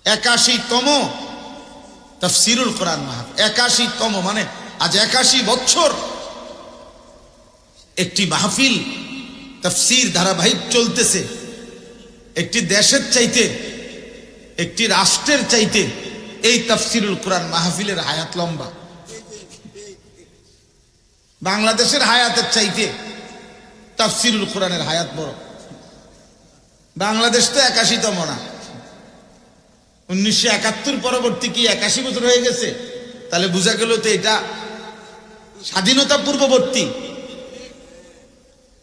81তম তাফসীরুল কোরআন মাহফিল। 81তম মানে আজ 81 বছর একটি মাহফিল তাফসীর ধারাবাহিক চলতেছে। একটি দেশের চাইতে, একটি রাষ্ট্রের চাইতে এই তাফসীরুল কোরআন মাহফিলের হায়াত লম্বা। বাংলাদেশের হায়াতের চাইতে তাফসীরুল কোরআনের হায়াত বড়। বাংলাদেশ তো 81তম না, 1971 পরবর্তী কি 81 বছর হয়ে গেছে? তাহলে বোঝা গেল তো এটা স্বাধীনতা পূর্ববর্তী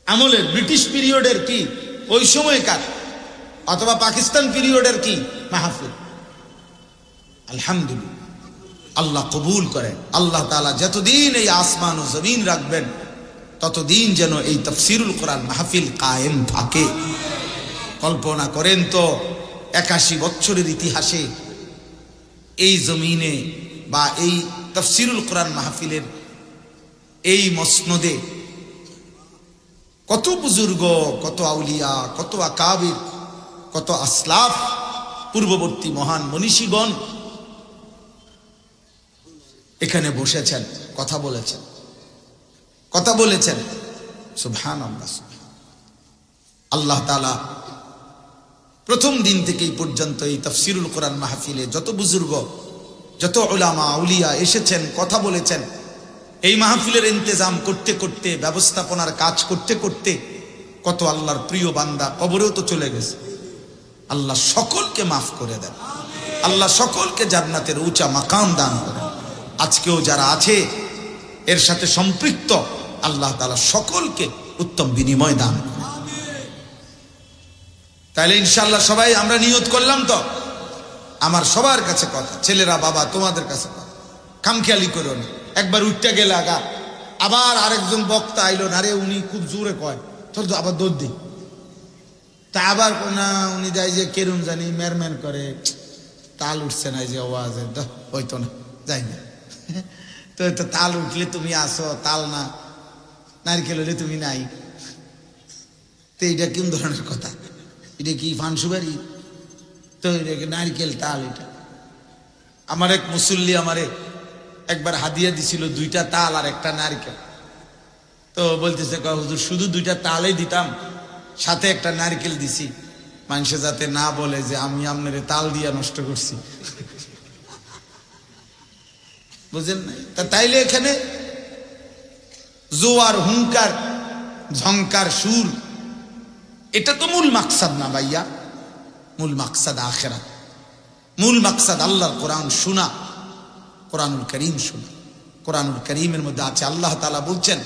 আমলের, ব্রিটিশ পিরিয়ডের কি ওই সময়কার, অথবা পাকিস্তান পিরিয়ডের কি মাহফিল। আলহামদুলিল্লাহ, আল্লাহ কবুল করেন। আল্লাহ তাআলা যতদিন এই আসমান ও জমিন রাখবেন ততদিন যেন এই তাফসীরুল কোরআন মাহফিল কায়েম থাকে। কল্পনা করেন তো 81 বছরের ইতিহাসে এই জমিনে বা এই তাফসীরুল কোরআন মাহফিলের এই মসনদে কত বুজুর্গ, কত আউলিয়া, কত আকাবির, কত আসলাফ, পূর্ববর্তী মহান মনীষীগণ এখানে বসেছেন, কথা বলেছেন। সুবহানাল্লাহ। আল্লাহ তাআলা প্রথম দিন থেকে এই পর্যন্ত এই তাফসীরুল কোরআন মাহফিলে যত বুজুর্গ, যত উলামা আউলিয়া এসেছেন, কথা বলেছেন, এই মাহফিলের ইন্তেজাম করতে করতে, ব্যবস্থাপনার কাজ করতে করতে কত আল্লাহর প্রিয় বান্দা কবরেও তো চলে গেছে। আল্লাহ সকলকে মাফ করে দেন, আল্লাহ সকলকে জান্নাতের উঁচা মাকাম দান করেন। আজকেও যারা আছে এর সাথে সম্পৃক্ত, আল্লাহ তাআলা সকলকে উত্তম বিনিময় দান করেন। তাহলে ইনশাআল্লাহ সবাই আমরা নিয়ত করলাম তো? আমার সবার কাছে কথা, ছেলেরা, বাবা, তোমাদের কাছে কথা, খামখেয়ালি করো না। একবার উঠতে গেলে আগা আবার আরেকজন বক্তা আইলো না, রে উনি খুব জোরে কয়, চল তো আবার দৌড় দিই। তা আবার না, উনি যাই যে কেরুম জানি মেরমের করে, তাল উঠছে না, যে আওয়াজে হইতো না, যাই না। তো তাল উঠলে তুমি আসো, তাল না, নারকেল হলে তুমি নাই। তো এইটা কোন ধরনের কথা? এটা কি ফানসুবারি? তো নারকেল তাল এটা। আমার এক মুসল্লি আমারে একবার হাদিয়া দিছিল 2টা তাল আর একটা নারকেল। তো বলতেছে, হুজুর শুধু 2টা তালই দিতাম, সাথে একটা নারকেল দিছি, মানুষে যাতে না বলে যে আমি আপনারে তাল দিয়া নষ্ট করছি। বুঝেন না? তা তাইলে এখানে জোয়ার, হুঙ্কার, ঝংকার, সুর, এটা তো মূল মাকসাদ না ভাইয়া। মূল মাকসাদ আখিরাত, মূল মাকসাদ আল্লাহর কোরআন শোনা, কোরআনুল কারীম শোনা। কোরআনুল কারীমের মধ্যে আছে আল্লাহ তাআলা বলছেন,